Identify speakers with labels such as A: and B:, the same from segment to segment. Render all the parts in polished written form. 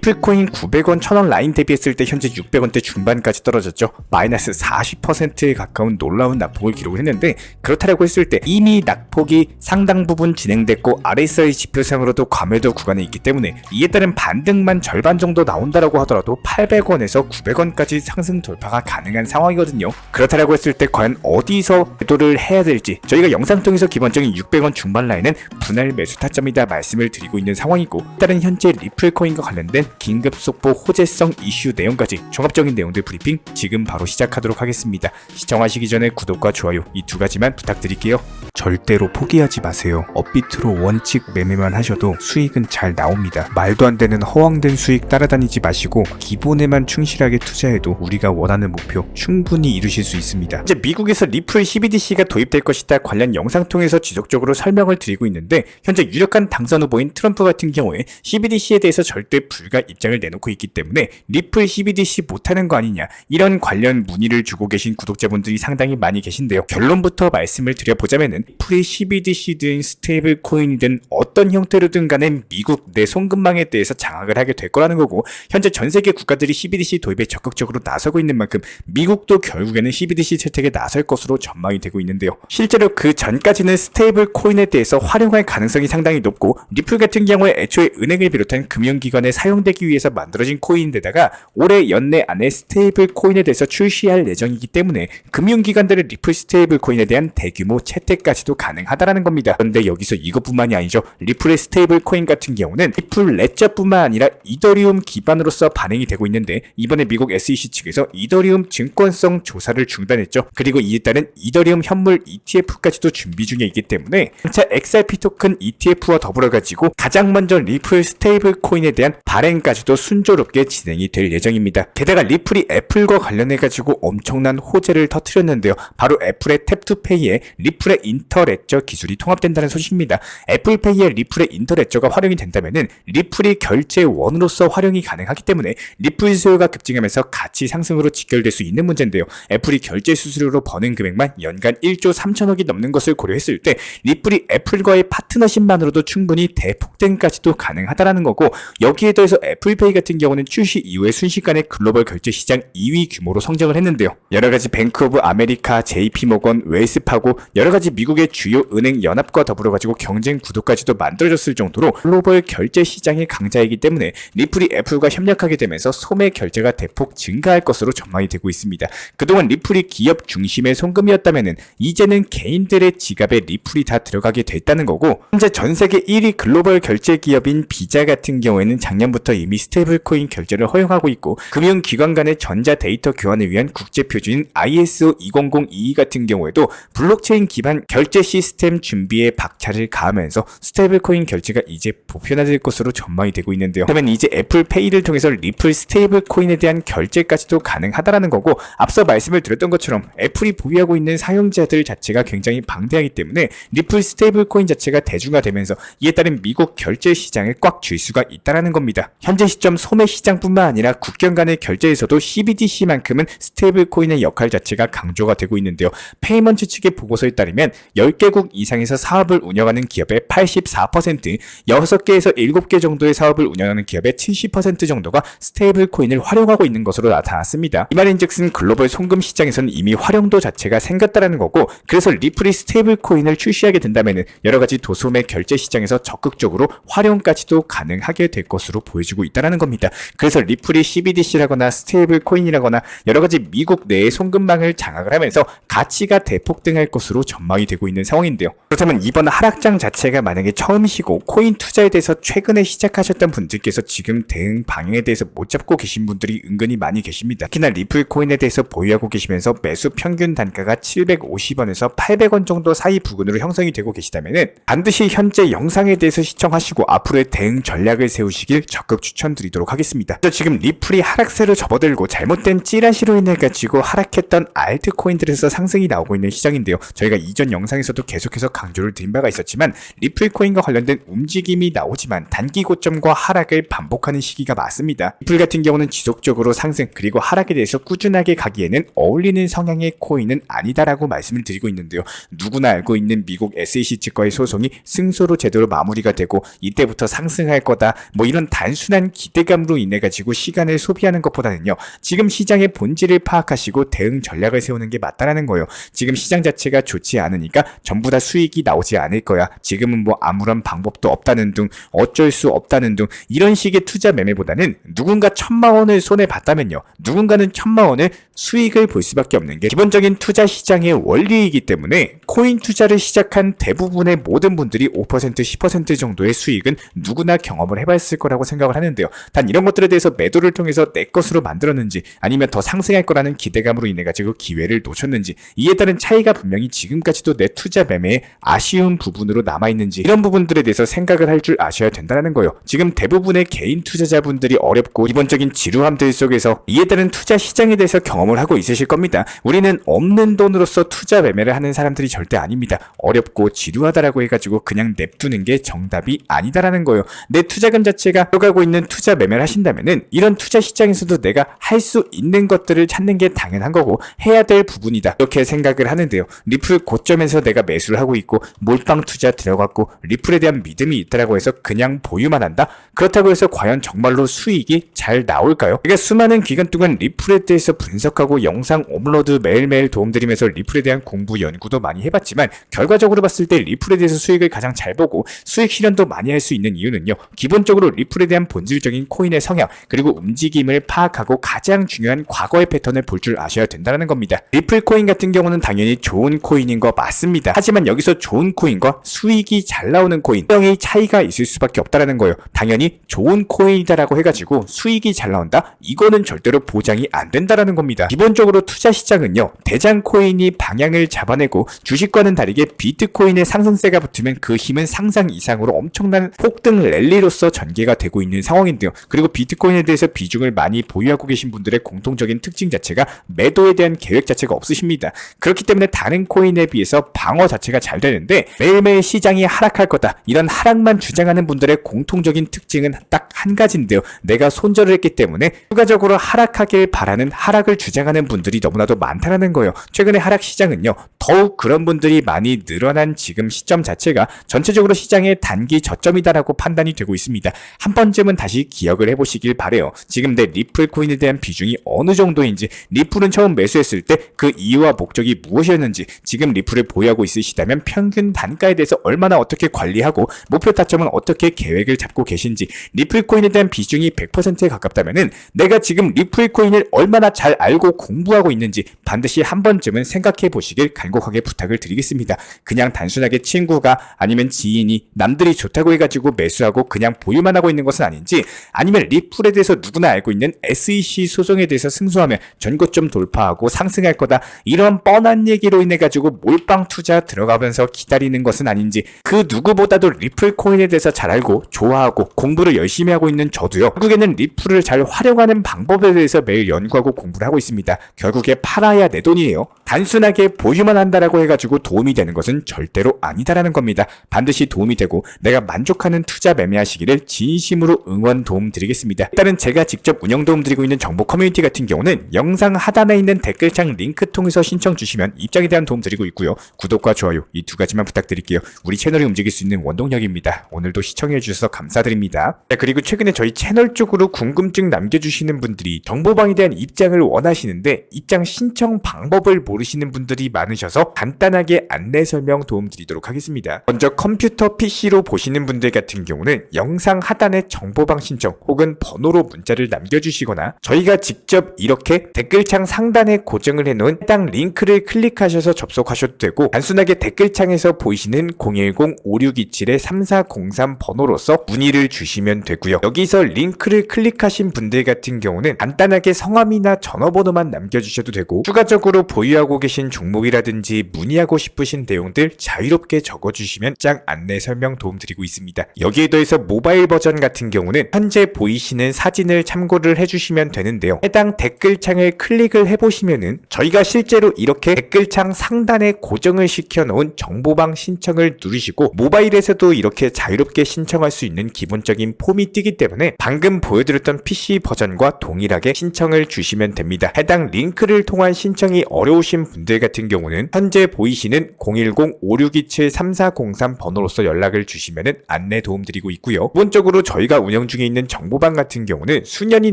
A: 리플 코인 900원 1000원 라인 대비했을 때 현재 600원대 중반까지 떨어졌죠. 마이너스 40%에 가까운 놀라운 낙폭을 기록을 했는데, 그렇다고 했을 때 이미 낙폭이 상당 부분 진행됐고 RSI 지표상으로도 과매도 구간에 있기 때문에 이에 따른 반등만 절반 정도 나온다라고 하더라도 800원에서 900원까지 상승 돌파가 가능한 상황이거든요. 그렇다라고 했을 때 과연 어디서 매도를 해야 될지 저희가 영상 통해서 기본적인 600원 중반 라인은 분할 매수 타점이다 말씀을 드리고 있는 상황이고, 다른 현재 리플 코인과 관련된 긴급 속보 호재성 이슈 내용까지 종합적인 내용들 브리핑 지금 바로 시작하도록 하겠습니다. 시청하시기 전에 구독과 좋아요 이 두 가지만 부탁드릴게요. 절대로 포기하지 마세요. 업비트로 원칙 매매만 하셔도 수익은 잘 나옵니다. 말도 안 되는 허황된 수익 따라다니지 마시고 기본에만 충실하게 투자해도 우리가 원하는 목표 충분히 이루실 수 있습니다. 이제 미국에서 리플 CBDC가 도입될 것이다 관련 영상 통해서 지속적으로 설명을 드리고 있는데, 현재 유력한 당선 후보인 트럼프 같은 경우에 CBDC에 대해서 절대 불가 입장을 내놓고 있기 때문에 리플 CBDC 못하는 거 아니냐, 이런 관련 문의를 주고 계신 구독자분들이 상당히 많이 계신데요. 결론부터 말씀을 드려보자면은 리플이 CBDC든 스테이블 코인이든 어떤 형태로든 간에 미국 내 송금망에 대해서 장악을 하게 될 거라는 거고, 현재 전 세계 국가들이 CBDC 도입에 적극적으로 나서고 있는 만큼 미국도 결국에는 CBDC 채택에 나설 것으로 전망이 되고 있는데요. 실제로 그 전까지는 스테이블 코인에 대해서 활용할 가능성이 상당히 높고, 리플 같은 경우에 애초에 은행을 비롯한 금융기관에 사용되기 위해서 만들어진 코인인데다가 올해 연내 안에 스테이블 코인에 대해서 출시할 예정이기 때문에 금융기관들의 리플 스테이블 코인에 대한 대규모 채택까지도 가능하다라는 겁니다. 그런데 여기서 이것뿐만이 아니죠. 리플의 스테이블 코인 같은 경우는 리플 레저뿐만 아니라 이더리움 기반으로서 반영이 되고 있는데, 이번에 미국 SEC 측에서 이더리움 증권성 조사를 중단했죠. 그리고 이에 따른 이더리움 현물 ETF까지도 준비 중에 있기 때문에 장차 XRP 토큰 ETF와 더불어 가지고 가장 먼저 리플 스테이블 코인에 대한 발행까지도 순조롭게 진행이 될 예정입니다. 게다가 리플이 애플과 관련해 가지고 엄청난 호재를 터뜨렸는데요. 바로 애플의 탭투페이에 리플의 인터레저 기술이 통합된다는 소식입니다. 애플페이에 리플의 인터레저가 활용이 된다면은 리플이 결제원으로서 활용이 가능하기 때문에 리플 수요가 급증하면서 가치 상승으로 직결될 수 있는 문제인데요. 애플이 결제 수수료로 버는 금액만 연간 1조 3천억이 넘는 것을 고려했을 때 리플이 애플과의 파트너십만으로도 충분히 대폭등까지도 가능하다라는 거고, 여기에 더해서 애플페이 같은 경우는 출시 이후에 순식간에 글로벌 결제 시장 2위 규모로 성장을 했는데요. 여러가지 뱅크 오브 아메리카, JP모건, 웨일스파고 여러가지 미국의 주요 은행 연합과 더불어 가지고 경쟁 구도까지도 만들어졌을 정도로 글로벌 결제 시장의 강자이기 때문에 리플이 애플과 협력하게 되면서 소매 결제가 대폭 증가할 것으로 전망이 되고 있습니다. 그동안 리플이 기업 중심의 송금이었다면은 이제는 개인들의 지갑에 리플이 다 들어가게 됐다는 거고, 현재 전 세계 1위 글로벌 결제 기업인 비자 같은 경우에는 작년부터 이미 스테이블 코인 결제를 허용하고 있고, 금융기관 간의 전자 데이터 교환을 위한 국제 표준인 ISO 20022 같은 경우에도 블록체인 기반 결제 시스템 준비에 박차를 가하면서 스테이블 코인 결제가 이제 보편화될 것으로 전망이 되고 있는데요. 그러면 이제 애플페이를 통해서 리플 스테이블 코인에 대한 결제까지도 가능하다라는 거고, 앞서 말씀을 드렸던 것처럼 애플이 보유하고 있는 사용자들 자체가 굉장히 방대하기 때문에 리플 스테이블 코인 자체가 대중화되면서 이에 따른 미국 결제 시장을 꽉 쥘 수가 있다라는 겁니다. 현재 시점 소매 시장뿐만 아니라 국경 간의 결제에서도 CBDC만큼은 스테이블 코인의 역할 자체가 강조가 되고 있는데요. 페이먼트 측의 보고서에 따르면 10개국 이상에서 사업을 운영하는 기업의 84%, 6개에서 7개 정도의 사업을 운영하는 기업의 70% 정도가 스테이블 코인을 활용하고 있는 것으로 나타났습니다. 이 말인즉슨 글로벌 송금 시장에서는 이미 활용도 자체가 생겼다라는 거고, 그래서 리플이 스테이블 코인을 출시하게 된다면 여러가지 도소매 결제 시장에서 적극적으로 활용까지도 가능하게 될 것으로 보여지고 있다는 겁니다. 그래서 리플이 CBDC라거나 스테이블 코인이라거나 여러가지 미국 내의 송금망을 장악을 하면서 가치가 대폭등할 것으로 전망이 되고 있는 상황인데요. 그렇다면 이번 하락장 자체가 만약에 처음이시고 코인 투자에 대해서 최근에 시작하셨던 분들께서 지금 대응 방향에 대해서 못 잡고 계신 분들이 은근히 많이 계십니다. 특히나 리플 코인에 대해서 보유하고 계시면서 매수 평균 단가가 750원에서 800원 정도 사이 부근으로 형성이 되고 계시다면 반드시 현재 영상에 대해서 시청하시고 앞으로의 대응 전략을 세우시길 적극 추천드리도록 하겠습니다. 지금 리플이 하락세로 접어들고 잘못된 찌라시로 인해 가지고 하락했던 알트코인들에서 상승이 나오고 있는 시장인데요. 저희가 이전 영상에서도 계속해서 강조를 드린 바가 있었지만 리플 코인과 관련된 움직임이 나오지만 단기 고점과 하락을 반복하는 시기가 맞습니다. 리플 같은 경우는 지속적으로 상승 그리고 하락에 대해서 꾸준하게 가기에는 어울리는 성향의 코인은 아니다라고 말씀을 드리고 있는데요. 누구나 알고 있는 미국 SEC 측과의 소송이 승소로 제대로 마무리가 되고 이때부터 상승할 거다, 뭐 이런 단순한 단순한 기대감으로 인해 가지고 시간을 소비하는 것보다는요, 지금 시장의 본질을 파악하시고 대응 전략을 세우는 게 맞다라는 거예요. 지금 시장 자체가 좋지 않으니까 전부 다 수익이 나오지 않을 거야. 지금은 뭐 아무런 방법도 없다는 둥, 어쩔 수 없다는 둥, 이런 식의 투자 매매보다는 누군가 1000만 원을 손에 봤다면요, 누군가는 1000만 원을 수익을 볼 수밖에 없는 게 기본적인 투자 시장의 원리이기 때문에 코인 투자를 시작한 대부분의 모든 분들이 5% 10% 정도의 수익은 누구나 경험을 해봤을 거라고 생각을 하는데요. 단 이런 것들에 대해서 매도를 통해서 내 것으로 만들었는지, 아니면 더 상승할 거라는 기대감으로 인해 가지고 기회를 놓쳤는지, 이에 따른 차이가 분명히 지금까지도 내 투자 매매에 아쉬운 부분으로 남아있는지, 이런 부분들에 대해서 생각을 할 줄 아셔야 된다는 거예요. 지금 대부분의 개인 투자자분들이 어렵고 기본적인 지루함들 속에서 이에 따른 투자 시장에 대해서 경험을 하고 있으실 겁니다. 우리는 없는 돈으로서 투자 매매를 하는 사람들이 절대 아닙니다. 어렵고 지루하다라고 해가지고 그냥 냅두는 게 정답이 아니다라는 거예요. 내 투자금 자체가 들어가고 있는 투자 매매를 하신다면은 이런 투자 시장에서도 내가 할 수 있는 것들을 찾는 게 당연한 거고 해야 될 부분이다, 이렇게 생각을 하는데요. 리플 고점에서 내가 매수를 하고 있고 몰빵 투자 들어갔고 리플에 대한 믿음이 있다라고 해서 그냥 보유만 한다? 그렇다고 해서 과연 정말로 수익이 잘 나올까요? 제가 수많은 기간 동안 리플에 대해서 분석하고 영상 업로드 매일매일 도움드리면서 리플에 대한 공부 연구도 많이 해봤지만 결과적으로 봤을 때 리플에 대해서 수익을 가장 잘 보고 수익 실현도 많이 할 수 있는 이유는요, 기본적으로 리플에 대한 본질적인 코인의 성향 그리고 움직임을 파악하고 가장 중요한 과거의 패턴을 볼 줄 아셔야 된다는 겁니다. 리플 코인 같은 경우는 당연히 좋은 코인인 거 맞습니다. 하지만 여기서 좋은 코인과 수익이 잘 나오는 코인, 분명히 차이가 있을 수밖에 없다는 거예요. 당연히 좋은 코인이다라고 해가지고 수익이 잘 나온다? 이거는 절대로 보장이 안 된다라는 겁니다. 기본적으로 투자 시장은요, 대장 코인이 방향을 잡아내고 주식과는 다르게 비트코인의 상승세가 붙으면 그 힘은 상상 이상으로 엄청난 폭등 랠리로서 전개가 되고 있는 상황인데요. 그리고 비트코인에 대해서 비중을 많이 보유하고 계신 분들의 공통적인 특징 자체가 매도에 대한 계획 자체가 없으십니다. 그렇기 때문에 다른 코인에 비해서 방어 자체가 잘 되는데 매일매일 시장이 하락할 거다, 이런 하락만 주장하는 분들의 공통적인 특징은 딱 한 가지인데요. 내가 손절을 했기 때문에 추가적으로 하락하길 바라는 하락을 주장하는 분들이 너무나도 많다는 거예요. 최근에 하락 시장은요, 더욱 그런 분들이 많이 늘어난 지금 시점 자체가 전체적으로 시장의 단기 저점이다라고 판단이 되고 있습니다. 한 번쯤은 다시 기억을 해보시길 바래요. 지금 내 리플 코인에 대한 비중이 어느 정도인지, 리플은 처음 매수했을 때 그 이유와 목적이 무엇이었는지, 지금 리플을 보유하고 있으시다면 평균 단가에 대해서 얼마나 어떻게 관리하고 목표 타점은 어떻게 계획을 잡고 계신지, 리플 코인에 대한 비중이 100%에 가깝다면은 내가 지금 리플 코인을 얼마나 잘 알고 공부하고 있는지 반드시 한 번쯤은 생각해 보시길 간곡하게 부탁을 드리겠습니다. 그냥 단순하게 친구가 아니면 지인이 남들이 좋다고 해가지고 매수하고 그냥 보유만 하고 있는 것은 아닌지, 아니면 리플에 대해서 누구나 알고 있는 SEC 소송에 대해서 승소하면 전고점 돌파하고 상승할 거다, 이런 뻔한 얘기로 인해 가지고 몰빵 투자 들어가면서 기다리는 것은 아닌지, 그 누구보다도 리플 코인에 대해서 잘 알고 좋아하고 공부를 열심히 하고 있는 저도요, 결국에는 리플을 잘 활용하는 방법에 대해서 매일 연구하고 공부를 하고 있습니다. 결국에 팔아야 내 돈이에요. 단순하게 보유만 한다라고 해가지고 도움이 되는 것은 절대로 아니다라는 겁니다. 반드시 도움이 되고 내가 만족하는 투자 매매하시기를 진심으로 응원 도움 드리겠습니다. 일단은 제가 직접 운영 도움 드리고 있는 정보 커뮤니티 같은 경우는 영상 하단에 있는 댓글창 링크 통해서 신청 주시면 입장에 대한 도움 드리고 있고요. 구독과 좋아요 이 두 가지만 부탁드릴게요. 우리 채널이 움직일 수 있는 원동력입니다. 오늘도 시청해 주셔서 감사드립니다. 자, 그리고 최근에 저희 채널 쪽으로 궁금증 남겨주시는 분들이 정보방에 대한 입장을 원하시는데 입장 신청 방법을 모르시는 분들이 많으셔서 간단하게 안내 설명 도움 드리도록 하겠습니다. 먼저 컴퓨터 PC로 보시는 분들 같은 경우는 영상 하단에 정보방 신청 혹은 번호로 문자를 남겨주시거나 저희가 직접 이렇게 댓글창 상단에 고정을 해놓은 해당 링크를 클릭하셔서 접속하셔도 되고, 단순하게 댓글창에서 보이시는 010-5627-3403 번호로서 문의를 주시면 되고요. 여기서 링크를 클릭하신 분들 같은 경우는 간단하게 성함이나 전화번호만 남겨주셔도 되고, 추가적으로 보유하고 계신 종목이라든지 문의하고 싶으신 내용들 자유롭게 적어주시면 짱 안내 설명 도움드리고 있습니다. 여기에 더해서 모바일 버전 같은 경우는 현재 보이시는 사진을 참고를 해주시면 되는데요. 해당 댓글창을 클릭을 해보시면은 저희가 실제로 이렇게 댓글창 상단에 고정을 시켜놓은 정보방 신청을 누르시고 모바일에서도 이렇게 자유롭게 신청할 수 있는 기본적인 폼이 뜨기 때문에 방금 보여드렸던 PC 버전과 동일하게 신청을 주시면 됩니다. 해당 링크를 통한 신청이 어려우신 해보신 분들 같은 경우는 현재 보이시는 010-5627-3403 번호로서 연락을 주시면 안내 도움드리고 있고요. 기본적으로 저희가 운영 중에 있는 정보방 같은 경우는 수년이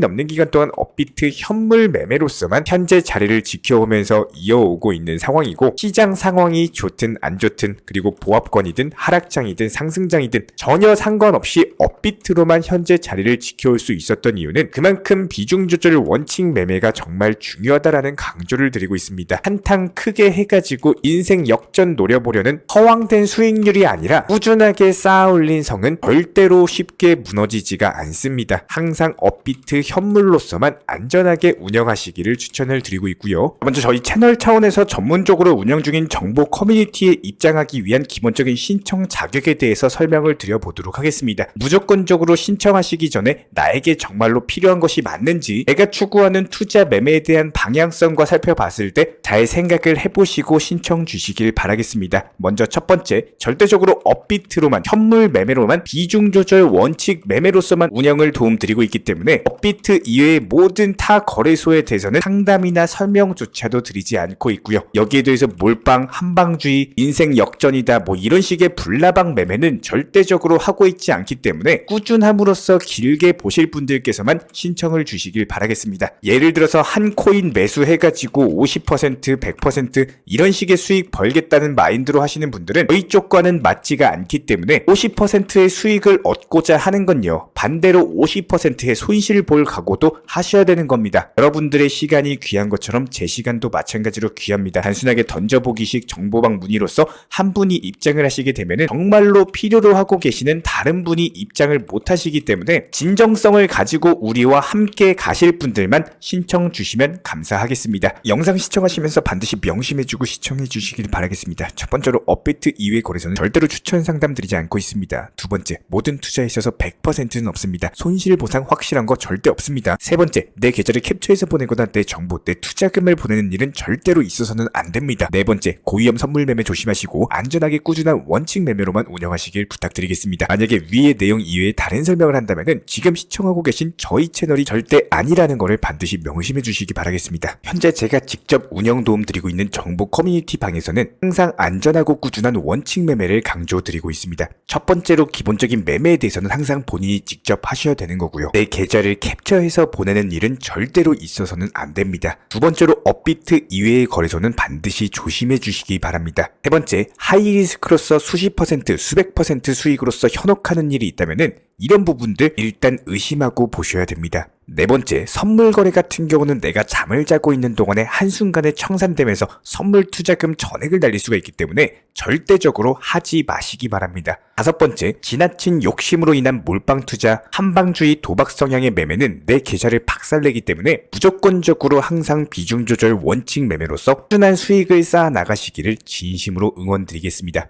A: 넘는 기간 동안 업비트 현물 매매로서만 현재 자리를 지켜오면서 이어오고 있는 상황이고, 시장 상황이 좋든 안 좋든 그리고 보합권이든 하락장이든 상승장이든 전혀 상관없이 업비트로만 현재 자리를 지켜올 수 있었던 이유는 그만큼 비중 조절 원칙 매매가 정말 중요하다라는 강조를 드리고 있습니다. 한탕 크게 해가지고 인생 역전 노려보려는 허황된 수익률이 아니라 꾸준하게 쌓아올린 성은 절대로 쉽게 무너지지가 않습니다. 항상 업비트 현물로서만 안전하게 운영하시기를 추천을 드리고 있고요. 먼저 저희 채널 차원에서 전문적으로 운영 중인 정보 커뮤니티에 입장하기 위한 기본적인 신청 자격에 대해서 설명을 드려보도록 하겠습니다. 무조건적으로 신청하시기 전에 나에게 정말로 필요한 것이 맞는지, 내가 추구하는 투자 매매에 대한 방향성과 살펴봤을 때 잘 생각을 해보시고 신청 주시길 바라겠습니다. 먼저 첫 번째, 절대적으로 업비트로만, 현물 매매로만, 비중 조절 원칙 매매로서만 운영을 도움드리고 있기 때문에 업비트 이외의 모든 타 거래소에 대해서는 상담이나 설명조차도 드리지 않고 있고요. 여기에 대해서 몰빵, 한방주의, 인생 역전이다 뭐 이런 식의 불나방 매매는 절대적으로 하고 있지 않기 때문에 꾸준함으로써 길게 보실 분들께서만 신청을 주시길 바라겠습니다. 예를 들어서 한 코인 매수해가지고 50%, 100% 이런 식의 수익 벌겠다는 마인드로 하시는 분들은 저희 쪽과는 맞지가 않기 때문에 50%의 수익을 얻고자 하는 건요, 반대로 50%의 손실을 볼 각오도 하셔야 되는 겁니다. 여러분들의 시간이 귀한 것처럼 제 시간도 마찬가지로 귀합니다. 단순하게 던져보기식 정보방 문의로서 한 분이 입장을 하시게 되면 정말로 필요로 하고 계시는 다른 분이 입장을 못 하시기 때문에 진정성을 가지고 우리와 함께 가실 분들만 신청 주시면 감사하겠습니다. 영상 시청하시면서 반드시 명심해주고 시청해 주시길 바라겠습니다. 첫 번째로 업비트 이외 거래소는 절대로 추천 상담 드리지 않고 있습니다. 두 번째, 모든 투자에 있어서 100%는 없습니다. 손실 보상 확실한 거 절대 없습니다. 세 번째, 내 계좌를 캡처해서 보내거나 내 정보, 내 투자금을 보내는 일은 절대로 있어서는 안 됩니다. 네 번째, 고위험 선물 매매 조심하시고 안전하게 꾸준한 원칙 매매로만 운영하시길 부탁드리겠습니다. 만약에 위의 내용 이외에 다른 설명을 한다면 지금 시청하고 계신 저희 채널이 절대 아니라는 것을 반드시 명심해 주시기 바라겠습니다. 현재 제가 직접 운영 도움 드리고 있는 정보 커뮤니티 방에서는 항상 안전하고 꾸준한 원칙 매매를 강조드리고 있습니다. 첫 번째로 기본적인 매매에 대해서는 항상 본인이 직접 하셔야 되는 거고요. 내 계좌를 캡처해서 보내는 일은 절대로 있어서는 안 됩니다. 두 번째로 업비트 이외의 거래소는 반드시 조심해 주시기 바랍니다. 세 번째, 하이리스크로서 수십 퍼센트, 수백 퍼센트 수익으로서 현혹하는 일이 있다면 이런 부분들 일단 의심하고 보셔야 됩니다. 네 번째, 선물 거래 같은 경우는 내가 잠을 자고 있는 동안에 한순간에 청산되면서 선물 투자금 전액을 날릴 수가 있기 때문에 절대적으로 하지 마시기 바랍니다. 다섯 번째, 지나친 욕심으로 인한 몰빵 투자, 한방주의 도박 성향의 매매는 내 계좌를 박살내기 때문에 무조건적으로 항상 비중 조절 원칙 매매로서 꾸준한 수익을 쌓아 나가시기를 진심으로 응원드리겠습니다.